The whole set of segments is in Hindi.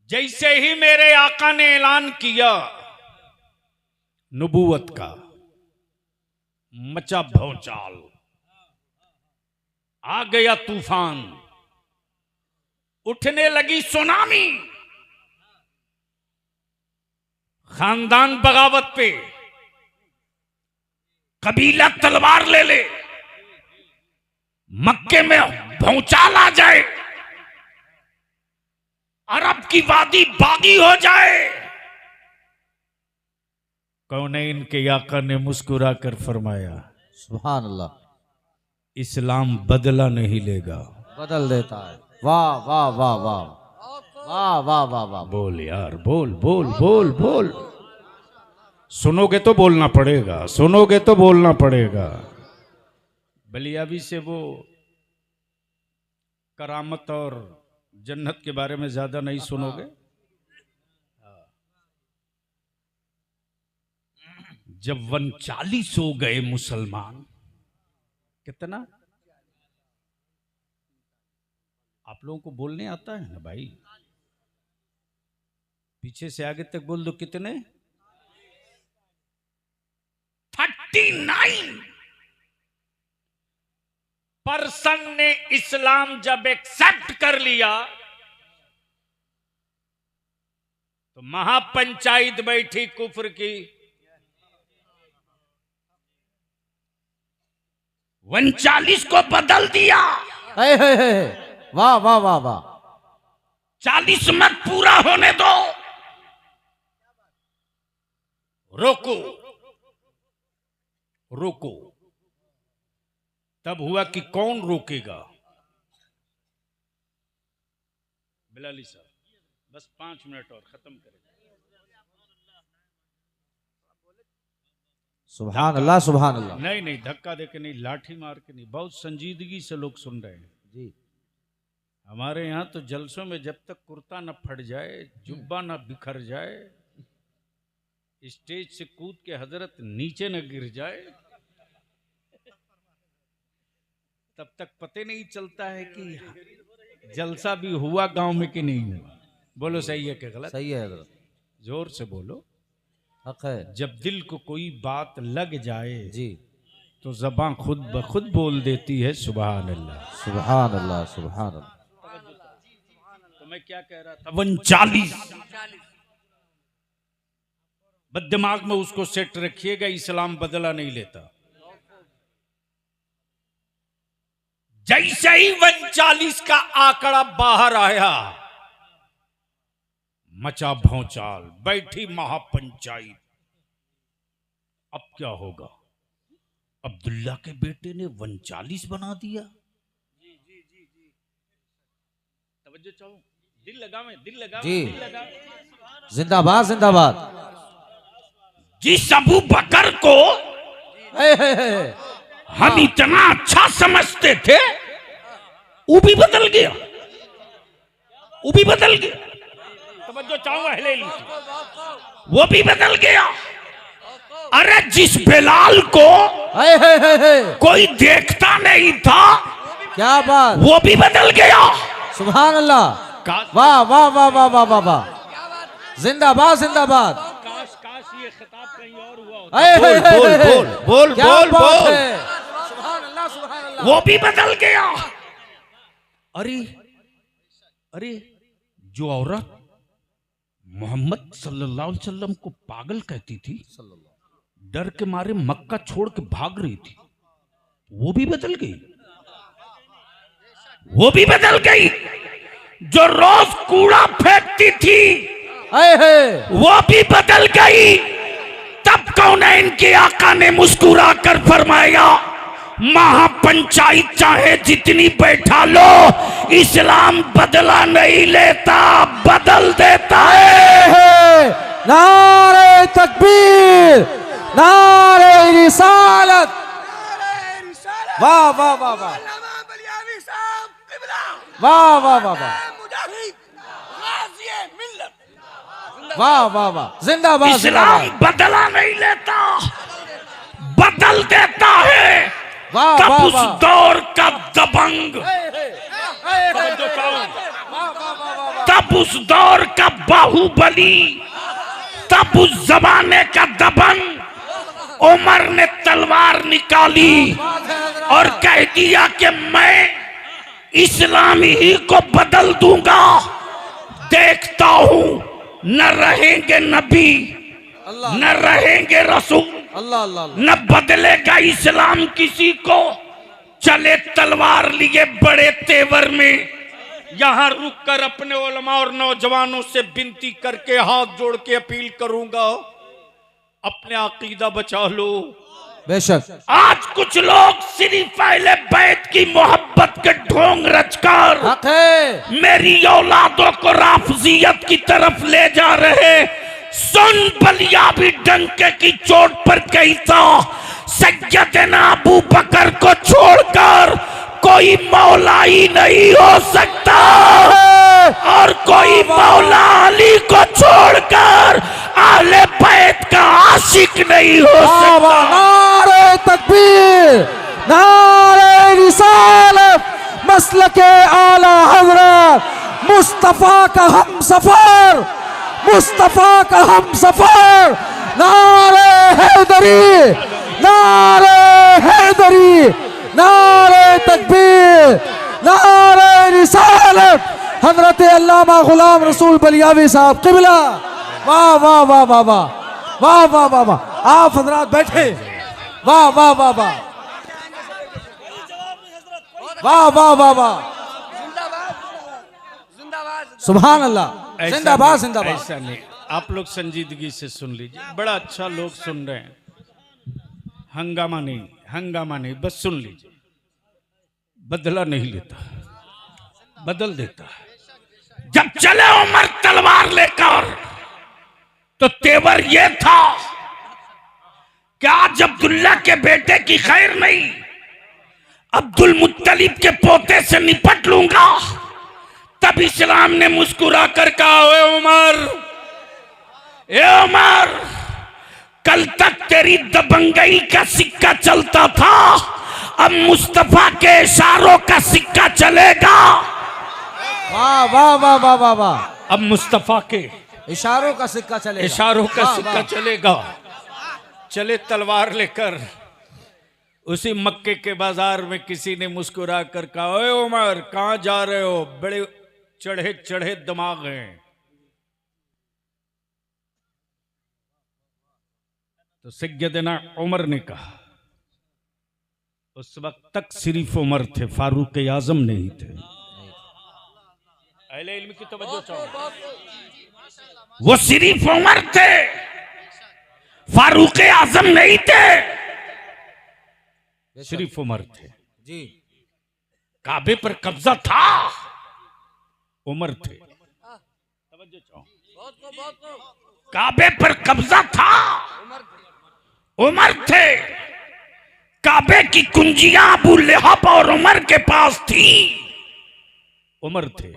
जैसे ही मेरे आका ने ऐलान किया नबूवत का, मचा भौचाल, आ गया तूफान, उठने लगी सुनामी, खानदान बगावत पे, कबीला तलवार ले ले, मक्के में भौचाल आ जाए, अरब की वादी बागी हो जाए। कौनैन के आका ने मुस्कुरा कर फरमाया, सुभान अल्लाह, इस्लाम बदला नहीं लेगा, बदल देता है। वाह वाह वाह वाह वाह वाह वाह वाह। बोल यार, बोल बोल बोल बोल। सुनोगे तो बोलना पड़ेगा, सुनोगे तो बोलना पड़ेगा। बलियाबी से वो करामत और जन्नत के बारे में ज्यादा नहीं सुनोगे। जब 39 हो गए मुसलमान, कितना आप लोगों को बोलने आता है ना भाई? पीछे से आगे तक बोल दो। कितने? 39 पर्सन ने इस्लाम जब एक्सेप्ट कर लिया तो महापंचायत बैठी कुफ्र की। 39 को बदल दिया। वाह वाह वाह वाह। 40 मत पूरा होने दो, रोको रोको। तब हुआ कि कौन रोकेगा? बिलाली साहब, बस 5 मिनट और खत्म करें। सुभान अल्लाह सुभान अल्लाह। नहीं नहीं, धक्का देके नहीं, लाठी मार के नहीं, बहुत संजीदगी से लोग सुन रहे हैं जी। हमारे यहाँ तो जलसों में जब तक कुर्ता न फट जाए, जुब्बा न बिखर जाए, स्टेज से कूद के हजरत नीचे न गिर जाए, तब तक पते नहीं चलता है कि जलसा भी हुआ गांव में कि नहीं हुआ। बोलो सही है कि गलत? सही है हजरत, जोर से बोलो। हक है। जब दिल को कोई बात लग जाए जी, तो ज़बान खुद ब खुद बोल देती है सुभान अल्लाह सुभान अल्लाह सुभान अल्लाह। तो मैं क्या कह रहा था? 39 बददिमाग में उसको सेट रखिएगा, इस्लाम बदला नहीं लेता। जैसे ही 39 का आंकड़ा बाहर आया, मचा भौचाल, बैठी महापंचायत। अब क्या होगा? अब्दुल्ला के बेटे ने 39 बना दिया। तवज्जो चाहो, दिल लगावे, दिल लगावे, जी। दिल लगावे। जिंदाबाद जिंदाबाद। जिस अबू बकर को हम इतना अच्छा समझते थे, वो भी बदल गया, वो भी बदल गया। तवज्जो चाहूंगा, हिले लीजिए, वो भी बदल गया। अरे जिस बिलाल को कोई देखता नहीं था, क्या बात, वो भी बदल गया। सुभान अल्लाह। वाह वाह वाह वाह वाह वाह वाह। जिंदाबाद जिंदाबाद। काश काश ये खिताब कहीं और हुआ होता। बोल बोल बोल क्या बोल बात बोल। है। सुभान अल्लाह सुभान अल्लाह। वो भी बदल गया। अरे अरे, जो औरत मोहम्मद सल्लल्लाहु अलैहि वसल्लम को पागल कहती थी, डर के मारे मक्का छोड़ के भाग रही थी, वो भी बदल गई, वो भी बदल गई। जो रोज कूड़ा फेंकती थी, वो भी बदल गई। तब कौनैन के आका ने मुस्कुरा कर फरमाया, महापंचायत चाहे जितनी बैठा लो, इस्लाम बदला नहीं लेता, बदल देता है। नारे तकबीर, नारे रिसालत। वाह वाह वाह वाह वाह वाह वाह वाह वाह वाह वाह। जिंदाबाद इस्लाम जिंदाबाद। बदला नहीं लेता, बदल देता है। वाह तब वाह उस वाह। दौर का दबंग, तब उस दौर का बाहुबली, तब उस जमाने का दबंग उमर ने तलवार निकाली और कह दिया कि मैं इस्लाम ही को बदल दूंगा। देखता हूं न रहेंगे नबी, न रहेंगे रसूल, अल्लाह अल्लाह न बदलेगा इस्लाम किसी को। चले तलवार लिए बड़े तेवर में। यहां रुककर अपने उलमा और नौजवानों से विनती करके हाथ जोड़ के अपील करूंगा, अपने अकीदा बचा लो। बेशक आज कुछ लोग सिर्फ अहले बैत की मोहब्बत के ढोंग रचकर हक है। मेरी औलादों को राफजियत की तरफ ले जा रहे। सुन बलिया भी डंके की चोट पर कहता, सैयदना अबू बकर को छोड़कर कोई मौला ही नहीं हो सकता और कोई मौला अली को छोड़कर अहले बैत का आशिक नहीं हो सकता। नारे तकबीर, नारे रिसालत, मसलके आला हजरत मुस्तफा का हम सफर, मुस्तफा का हम सफर। नारे हैदरी, नारे हैदरी, नारे तकबीर, नारे रिसालत। हजरत अल्लामा गुलाम रसूल बलियावी साहब क़िबला। वाह वाह वाह वाह वाह वाह वाह वाह वाह। आप हजरात बैठे। वाह वाह वाह वाह वाह वाह वाह वाह। सुभान अल्लाह। जिंदाबाद जिंदाबाद। ऐसा नहीं, आप लोग संजीदगी से सुन लीजिए। बड़ा अच्छा लोग सुन रहे हैं। हंगामा नहीं, हंगामा नहीं, बस सुन लीजिए। बदला नहीं लेता, बदल देता है। जब चले उमर तलवार लेकर तो तेवर यह था कि आज अब्दुल्ला के बेटे की खैर नहीं, अब्दुल मुत्तलिब के पोते से निपट लूंगा। तब इस्लाम ने मुस्कुरा कर कहा, ए उमर, कल तक तेरी दबंगई का सिक्का चलता था, अब मुस्तफा के इशारों का सिक्का चलेगा। वाह वाह वाह वाह वाह वाह। अब मुस्तफा के इशारों का सिक्का चलेगा, इशारों का वाह, सिक्का वाह। चलेगा। चले तलवार लेकर। उसी मक्के के बाजार में किसी ने मुस्कुरा कर कहा, ओए उमर, कहां जा रहे हो? बड़े चढ़े चढ़े दिमाग हैं। तो सैयदना उमर ने कहा, उस वक्त तक सिर्फ उमर थे, फारूक आजम नहीं थे। अहले इल्म की तवज्जो चाहो। वो सिर्फ उमर थे, फारूक आजम नहीं थे, सिर्फ उमर थे जी। काबे पर कब्जा था, उमर थे। तवज्जो चाहो। काबे पर कब्जा था, उमर थे। काबे की कुंजियां अबू लहब और उमर के पास थी, उमर थे,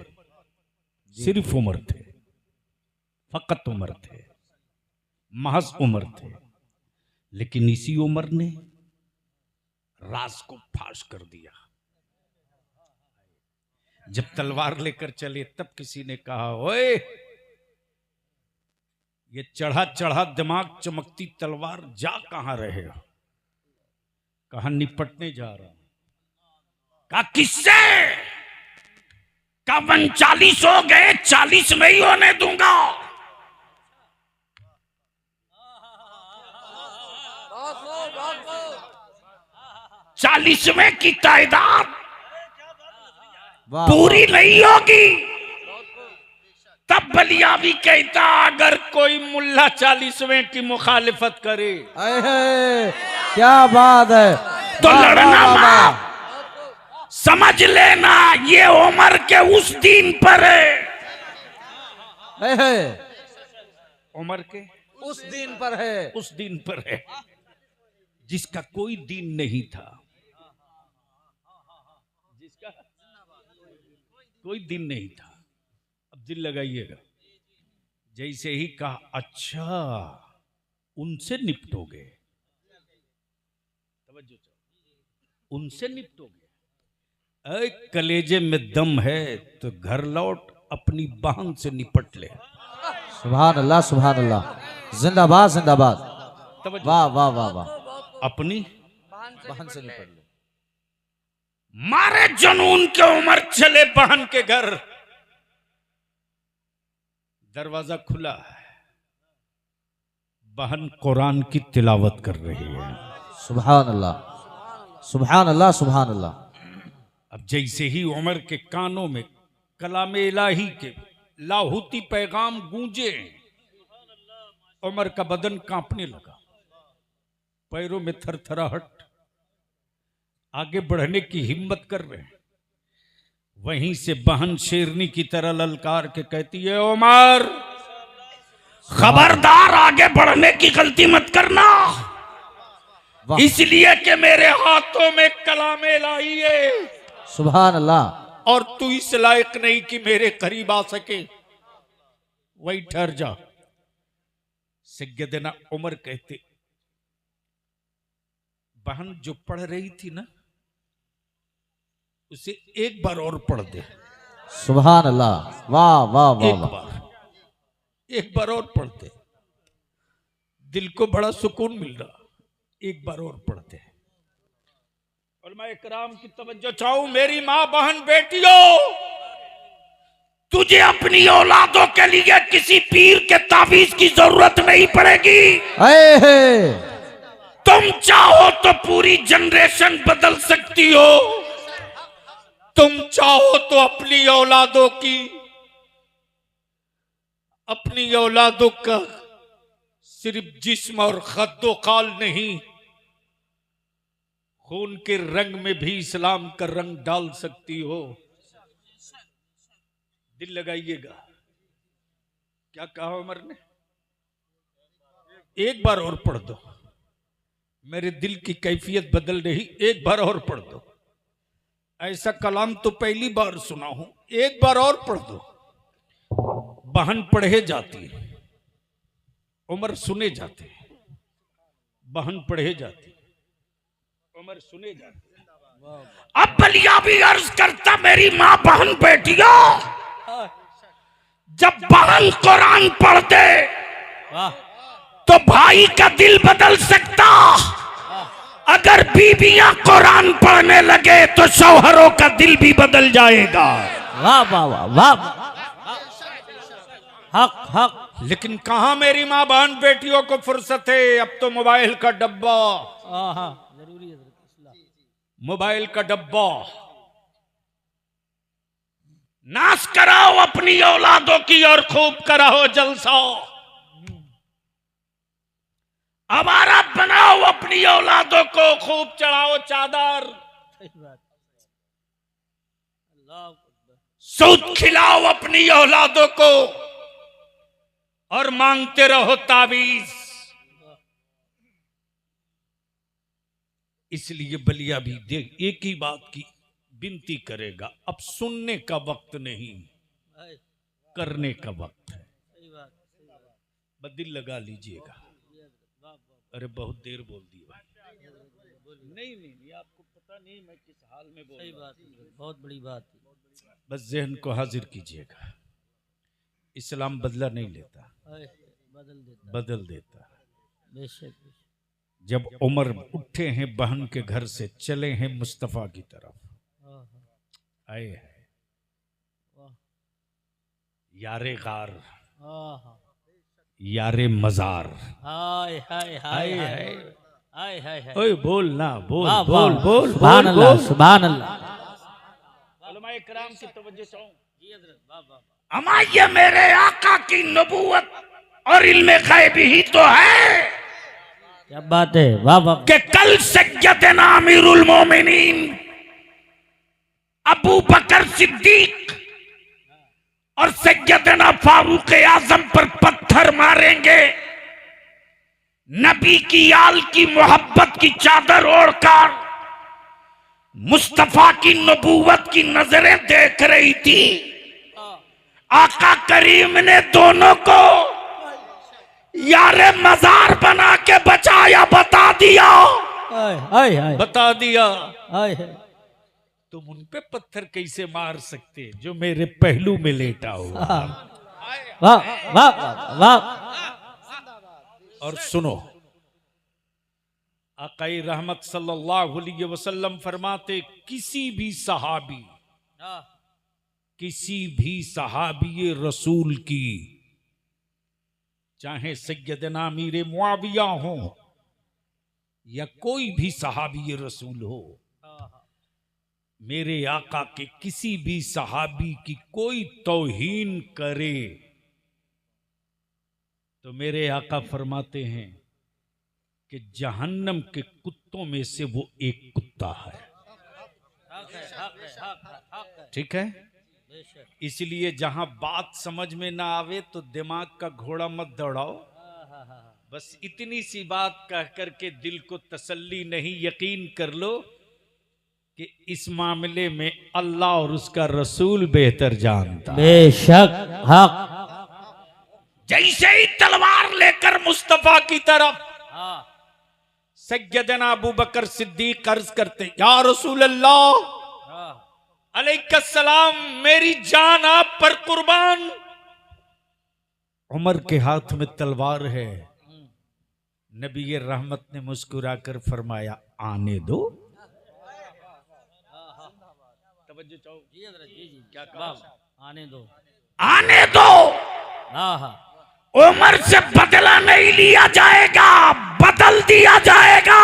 सिर्फ उमर थे, फकत उमर थे, महज उमर थे। लेकिन इसी उमर ने राज को फाश कर दिया। जब तलवार लेकर चले तब किसी ने कहा, ओए, ये चढ़ा चढ़ा दिमाग चमकती तलवार जा कहां रहे हो? कहा, निपटने जा रहा हूं। कहा, किससे? कहा, 39 हो गए, 40 नहीं होने दूंगा। चालीसवें की तादाद वाह, पूरी नहीं होगी। तब बलियावी कहता, अगर कोई मुल्ला 40वें की मुखालिफत करे क्या बात है। तो वाह, लड़ना वाह, वाह, मत। वाह। समझ लेना ये उमर के उस दिन पर है। उमर के उस दिन पर है, उस दिन पर है जिसका कोई दिन नहीं था, जिसका कोई दिन नहीं था। अब दिल लगाइएगा। जैसे ही कहा, अच्छा उनसे निपटोगे, उनसे निपटोगे, अरे कलेजे में दम है तो घर लौट अपनी बहन से निपट ले। सुभान अल्लाह, सुभान अल्लाह, जिंदाबाद जिंदाबाद, तवज्जो। वाह वाह वाह वाह, अपनी बहन से निपट ले। मारे जुनून के उमर चले बहन के घर, दरवाजा खुला है, बहन कुरान की तिलावत कर रही है। सुभान अल्लाह, सुभान अल्लाह, सुभान अल्लाह। अब जैसे ही उमर के कानों में कलाम इलाही के लाहौती पैगाम गूंजे, उमर का बदन कांपने लगा, पैरों में थरथराहट, आगे बढ़ने की हिम्मत कर रहे हैं। वहीं से बहन शेरनी की तरह ललकार के कहती है, उमर खबरदार, आगे बढ़ने की गलती मत करना, वाह। इसलिए कि मेरे हाथों में कलाम इलाही है सुभान अल्लाह। और तू इस लायक नहीं कि मेरे करीब आ सके, वही ठहर जा। सैयदना उमर कहते, बहन जो पढ़ रही थी ना, उसे एक बार और पढ़ दे। सुभान अल्लाह, वाह वाह वाह वाह। एक बार और पढ़ दे, दिल को बड़ा सुकून मिल रहा, एक बार और पढ़ दे। उलमाए किराम की तवज्जो चाहूं, मेरी मां बहन बेटियों, तुझे अपनी औलादों के लिए किसी पीर के तावीज की जरूरत नहीं पड़ेगी। तुम चाहो तो पूरी जनरेशन बदल सकती हो, तुम चाहो तो अपनी औलादों की, अपनी औलादों का सिर्फ जिस्म और खद्दो खाल नहीं, खून के रंग में भी इस्लाम का रंग डाल सकती हो। दिल लगाइएगा, क्या कहा उमर ने? एक बार और पढ़ दो, मेरे दिल की कैफियत बदल रही, एक बार और पढ़ दो। ऐसा कलाम तो पहली बार सुना हूं, एक बार और पढ़ दो। बहन पढ़े जाती है, उमर सुने जाते हैं, बहन पढ़े जाती, उमर सुने जाते। अब बलिया भी अर्ज करता, मेरी मां बहन बेटियों, जब बहन कुरान पढ़ दे तो भाई का दिल बदल सकता, अगर बीबियां कुरान पढ़ने लगे तो शौहरों का दिल भी बदल जाएगा। वाह वाह वाह वाह, हक हक। लेकिन कहां मेरी मां बहन बेटियों को फुर्सत है, अब तो मोबाइल का डब्बा, जरूरी है, मोबाइल का डब्बा। नाश कराओ अपनी औलादों की और खूब कराओ जलसा, हमारा बनाओ अपनी औलादों को, खूब चढ़ाओ चादर, सूद खिलाओ अपनी औलादों को और मांगते रहो ताबीज। इसलिए बलिया भी देख एक ही बात की विनती करेगा, अब सुनने का वक्त नहीं, करने का वक्त है। बस दिल लगा लीजिएगा। अरे बहुत देर बोल दी भाई। नहीं, आपको पता नहीं मैं किस हाल में बोल रहा हूं। बहुत बड़ी बात, बस जहन को हाजिर कीजिएगा। इस्लाम बदला नहीं लेता, बदल देता। बेशक। जब उमर उठे हैं बहन के घर से, चले हैं मुस्तफा की तरफ, आए हैं यारे गार, यारे मजार। हाय हाय हाय हाय हाय हाय। ओए बोल ना, बोल वाह, बोल वाह, बोल सुभान बोल अल्लाह, बोल। सुभान अल्लाह। उलमाए किराम की तवज्जो चाहूं, जी हज़रत, वाह वाह। अमा ये मेरे आका की नबूवत और इल्मे गैबी ही तो है, क्या बात है, वाह वाह। कि कल सैयदना अमीरुल मोमिनीन अबू बकर सिद्दीक और सैयदना फारूक आजम पर पत्थर मारेंगे, नबी की आल की मोहब्बत की चादर ओढ़कर मुस्तफा की नबूवत की नजरें देख रही थी। आका करीम ने दोनों को यारे मजार बना के बचाया, बता दिया, हाय हाय बता दिया। हाय। तुम उन पे पत्थर कैसे मार सकते जो मेरे पहलू में लेटा हुआ। वाह वाह वाह। और सुनो, आकाई रहमत सल्लल्लाहु अलैहि वसल्लम फरमाते, किसी भी सहाबी रसूल की, चाहे सैयदना अमीर मुआविया हो या कोई भी सहाबी रसूल हो, मेरे आका के किसी भी सहाबी की कोई तौहीन करे तो मेरे आका फरमाते हैं कि जहन्नम के कुत्तों में से वो एक कुत्ता है। ठीक है, इसलिए जहां बात समझ में ना आवे तो दिमाग का घोड़ा मत दौड़ाओ, बस इतनी सी बात कह करके दिल को तसल्ली नहीं, यकीन कर लो कि इस मामले में अल्लाह और उसका रसूल बेहतर जानता। बेशक हक। जैसे ही तलवार लेकर मुस्तफा की तरफ सैयदना अबू बकर सिद्दीक अर्ज करते, या रसूल अल्लाह अलैहिस्सलाम, मेरी जान आप पर कुर्बान। उमर के हाथ में तलवार है। नबी रहमत ने मुस्कुराकर फरमाया, आने दो। तवज्जो चाहो जी, क्या कहा? आने दो, आने दो। उमर से बदला नहीं लिया जाएगा, बदल दिया जाएगा।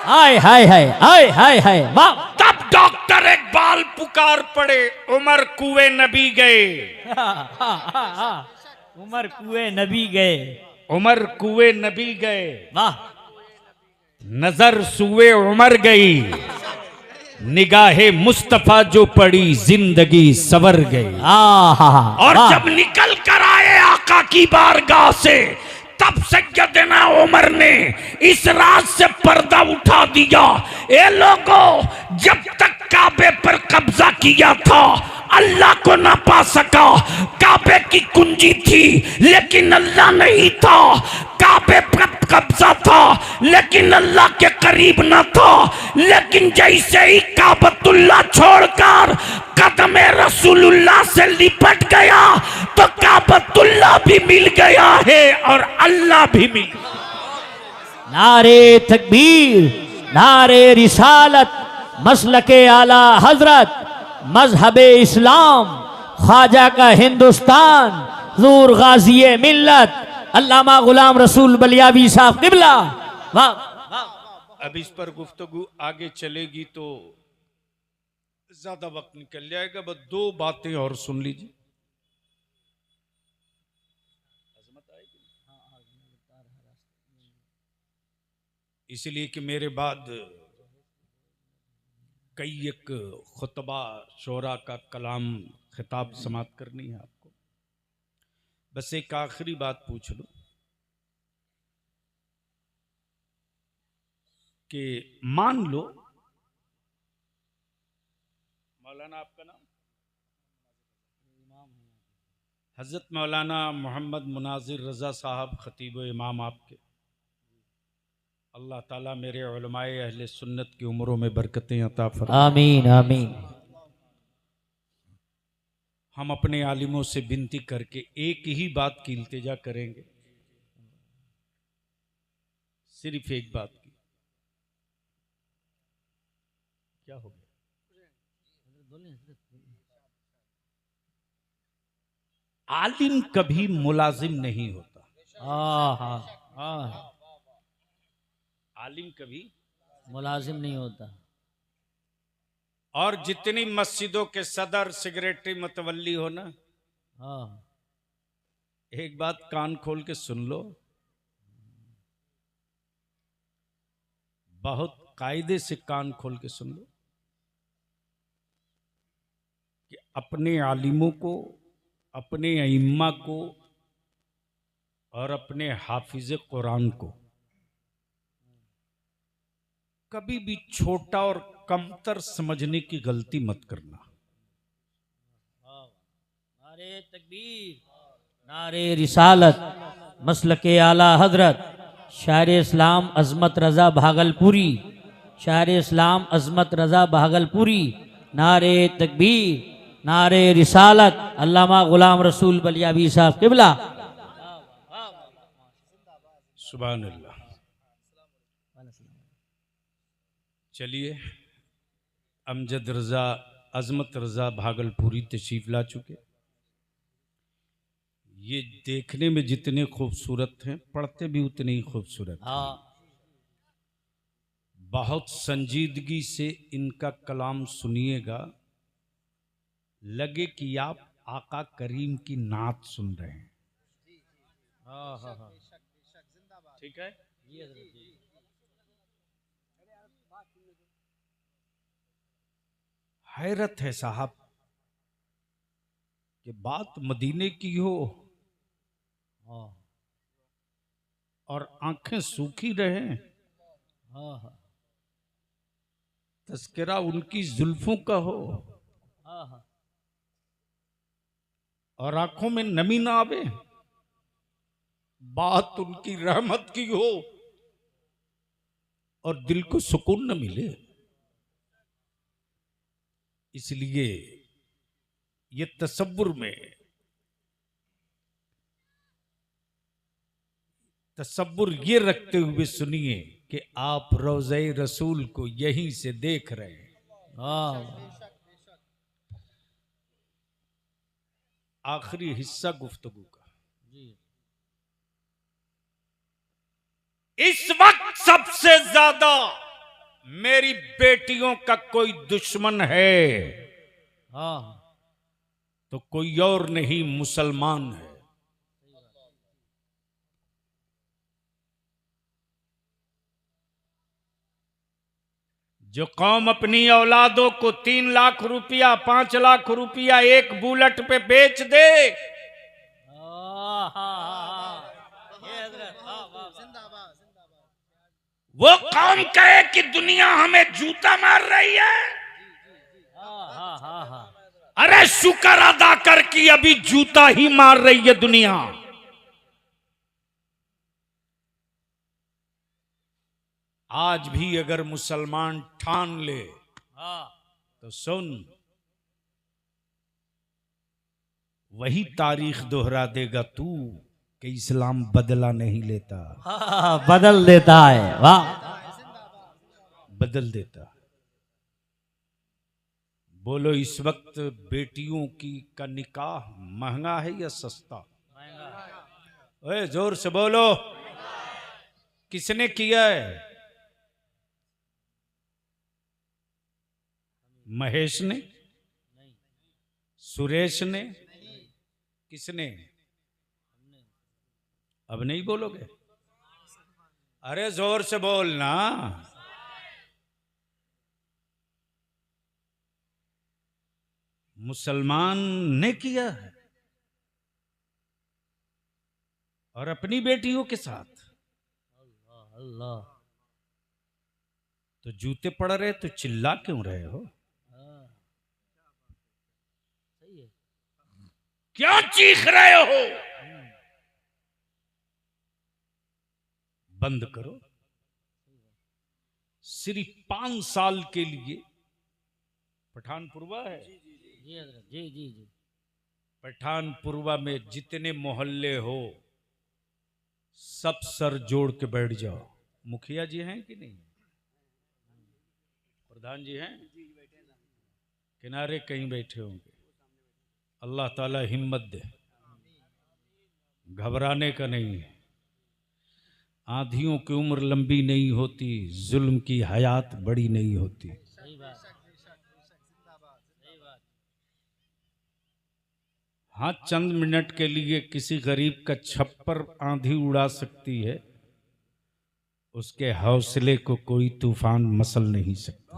हाय हाय हाय हाय हाय हाय वाह। तब डॉक्टर इकबाल पुकार पड़े, उमर कुएं नबी गए। उमर कुएं नबी गए, उमर कुएं नबी गए, वाह। नजर सुए उमर गई, निगाहे मुस्तफा जो पड़ी जिंदगी सवर गई। और जब निकल कर आए आका की बारगाह से, तब सैयदना उमर ने इस राज से पर्दा उठा दिया। ए लोगों, जब तक काबे पर कब्जा किया था अल्लाह को ना पा सका। काबे की कुंजी थी लेकिन अल्लाह नहीं था, काबे पर कब्जा था लेकिन अल्लाह के करीब न था। लेकिन जैसे ही काबतुल्लाह छोड़कर कदमे रसूलुल्लाह से लिपट गया तो काबतुल्लाह भी मिल गया है और अल्लाह भी मिल गया। नारे तकबीर, नारे रिसालत, मसलके आला हजरत, मजहबे इस्लाम, ख्वाजा का हिंदुस्तान, हुजूर गाज़ी मिल्लत अल्लामा गुलाम रसूल बलियावी साहब क़िबला। वाह। अब इस पर गुफ्तगू आगे चलेगी तो ज्यादा वक्त निकल जाएगा, बस दो बातें और सुन लीजिए। इसलिए कि मेरे बाद कई एक खुतबा शोरा का कलाम खिताब समाप्त करनी है आपको। बस एक आखिरी बात पूछ लो कि मान लो मौलाना, आपका नाम हजरत मौलाना मोहम्मद मुनाजिर रजा साहब खतीब इमाम आपके, अल्लाह ताला मेरे उलमाए अहले सुन्नत की उम्रों में बरकतें अता फरमाए। आमीन आमीन। हम अपने आलिमों से विनती करके एक ही बात की इल्तिजा करेंगे, सिर्फ एक बात की। क्या हो गया? आलिम कभी मुलाजिम नहीं होता। आलिम कभी मुलाजिम नहीं होता। और जितनी मस्जिदों के सदर सेक्रेटरी मतवल्ली हो ना, एक बात कान खोल के सुन लो, बहुत कायदे से कान खोल के सुन लो कि अपने आलिमों को, अपने अइम्मा को और अपने हाफिज कुरान को कभी भी छोटा और कमतर समझने की गलती मत करना। नारे तकबीर, नारे रिसालत, मसलके आला हजरत शायर इस्लाम अजमत रजा भागलपुरी, शायर इस्लाम अजमत रजा भागलपुरी नारे तकबीर, नारे रिसालत, अल्लामा गुलाम रसूल बलियाबी साहब किबला। सुभान अल्लाह। चलिए, अमजद रजा, अजमत रजा भागलपुरी तशरीफ ला चुके। ये देखने में जितने खूबसूरत हैं, पढ़ते भी उतने ही खूबसूरत हैं। बहुत संजीदगी से इनका कलाम सुनिएगा, लगे कि आप आका करीम की नात सुन रहे हैं। ठीक है। हैरत है साहब कि बात मदीने की हो और आंखें सूखी रहें। तस्करा उनकी जुल्फों का हो और आंखों में नमी ना आवे। बात उनकी रहमत की हो और दिल को सुकून न मिले। इसलिए ये तसव्वुर में, तसव्वुर ये रखते हुए सुनिए कि आप रोज़े रसूल को यहीं से देख रहे हैं। आखिरी हिस्सा गुफ्तगू का। इस वक्त सबसे ज्यादा मेरी बेटियों का कोई दुश्मन है तो कोई और नहीं, मुसलमान है। जो कौम अपनी औलादों को 3 लाख रुपया, 5 लाख रुपया एक बुलेट पे बेच दे, वो कौम कहे कि दुनिया हमें जूता मार रही है। अरे शुक्र अदा कर कि अभी जूता ही मार रही है दुनिया। आज भी अगर मुसलमान ठान ले तो सुन, वही तारीख दोहरा देगा तू कि इस्लाम बदला नहीं लेता। बदल देता है। वाह, बदल देता। बोलो, इस वक्त बेटियों का निकाह महंगा है या सस्ता? ओए जोर से बोलो, किसने किया है? महेश ने? सुरेश ने? किसने? अब नहीं बोलोगे? अरे जोर से बोलना। मुसलमान ने किया है और अपनी बेटियों के साथ। अल्लाह। तो जूते पड़ रहे तो चिल्ला क्यों रहे हो? क्यों चीख रहे हो? बंद करो। सिर्फ 5 साल के लिए पठानपुरवा है। जी जी जी। पठानपुरवा में जितने मोहल्ले हो सब सर जोड़ के बैठ जाओ। मुखिया जी हैं कि नहीं? प्रधान जी हैं? किनारे कहीं बैठे होंगे। अल्लाह ताला हिम्मत दे, घबराने का नहीं है। आंधियों की उम्र लंबी नहीं होती, जुल्म की हयात बड़ी नहीं होती। हाँ, चंद मिनट के लिए किसी गरीब का छप्पर आंधी उड़ा सकती है, उसके हौसले को कोई तूफान मसल नहीं सकता।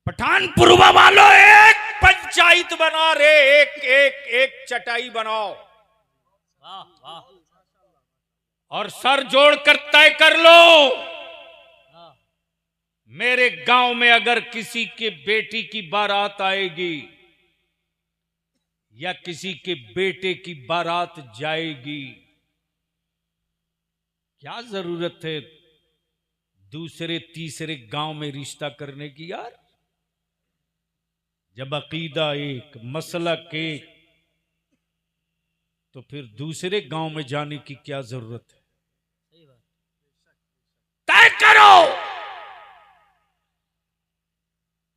पठानपुरवा वालों, एक पंचायत बना रे, एक चटाई बनाओ और सर जोड़कर तय कर लो, मेरे गांव में अगर किसी के बेटी की बारात आएगी या किसी के बेटे की बारात जाएगी, क्या जरूरत है दूसरे तीसरे गांव में रिश्ता करने की यार? जब अकीदा एक, मसलक एक, तो फिर दूसरे गांव में जाने की क्या जरूरत है? तय करो,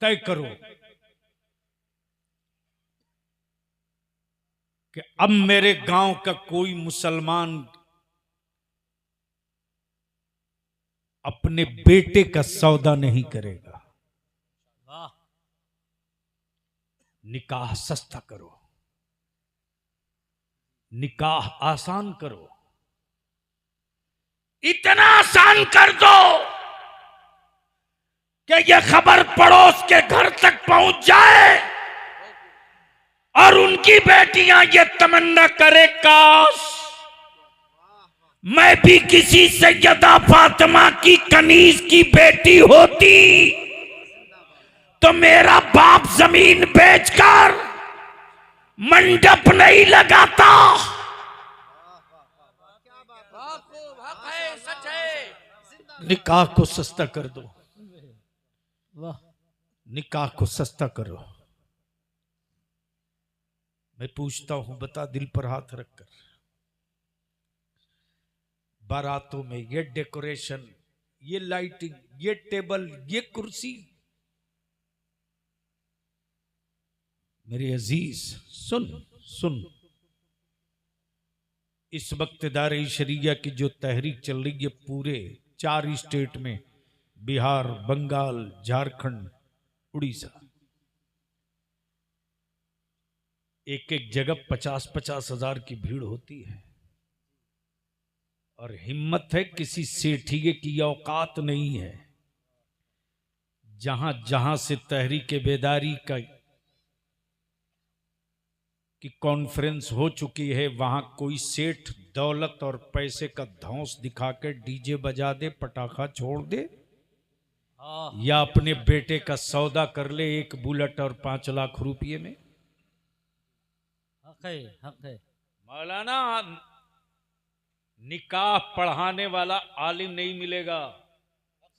तय करो कि अब मेरे गांव का कोई मुसलमान अपने बेटे का सौदा नहीं करेगा। निकाह सस्ता करो, निकाह आसान करो, इतना आसान कर दो कि यह खबर पड़ोस के घर तक पहुंच जाए और उनकी बेटियां ये तमन्ना करे, काश मैं भी किसी सैयदा फातिमा की कनीज की बेटी होती तो मेरा बाप जमीन बेचकर मंडप नहीं लगाता। निकाह को सस्ता कर दो, निकाह को सस्ता करो। मैं पूछता हूं, बता दिल पर हाथ रखकर, बारातों में ये डेकोरेशन, ये लाइटिंग, ये टेबल, ये कुर्सी, मेरे अजीज सुन सुन, इस वक्त दारे शरिया की जो तहरीक चल रही है पूरे 4 स्टेट में, बिहार, बंगाल, झारखंड, उड़ीसा, एक एक जगह 50-50 हजार की भीड़ होती है। और हिम्मत है किसी सेठिए की औकात नहीं है। जहां जहां से तहरीक बेदारी का की कॉन्फ्रेंस हो चुकी है, वहां कोई सेठ दौलत और पैसे का धौंस दिखा के डीजे बजा दे, पटाखा छोड़ दे, या अपने बेटे का सौदा कर ले 1 बुलेट और 5 लाख रुपये में। हक है। मौलाना, निकाह पढ़ाने वाला आलिम नहीं मिलेगा।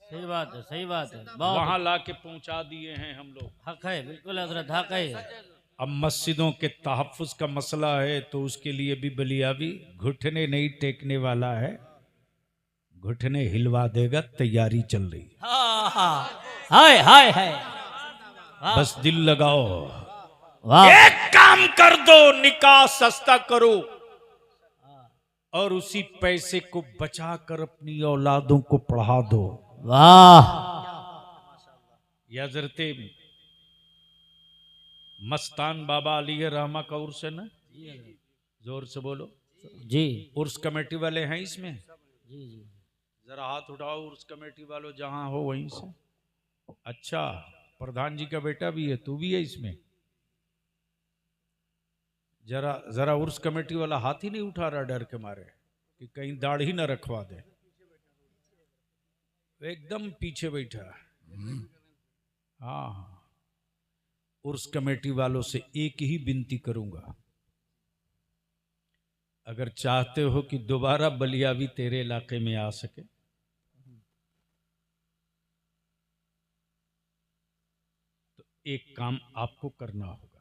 सही बात है, सही बात है। वहां लाके पहुंचा दिए हैं हम लोग। हक है, बिल्कुल हजरत, हक है। अब मस्जिदों के तहफ्फुज का मसला है तो उसके लिए भी बलियाबी घुटने नहीं टेकने वाला है, घुटने हिलवा देगा, तैयारी चल रही है। हाय हाय हाय, बस दिल लगाओ। वाह। एक काम कर दो, निकाह सस्ता करो और उसी पैसे को बचाकर अपनी औलादों को पढ़ा दो। वाह। ये हजरत मस्तान बाबा अली रहमा का उर्स है ना? जोर से बोलो जी। उर्स कमेटी वाले हैं इसमें? जी जी। जरा हाथ उठाओ उर्स कमेटी वालों, जहां हो वहीं से। अच्छा, प्रधान जी का बेटा भी है, तू भी है इसमें? जरा जरा उर्स कमेटी वाला हाथ ही नहीं उठा रहा डर के मारे कि कहीं दाढ़ी ना रखवा दे। एकदम पीछे बैठा। हाँ, उर्स कमेटी वालों से एक ही विनती करूंगा, अगर चाहते हो कि दोबारा बलियावी तेरे इलाके में आ सके तो एक काम आपको करना होगा।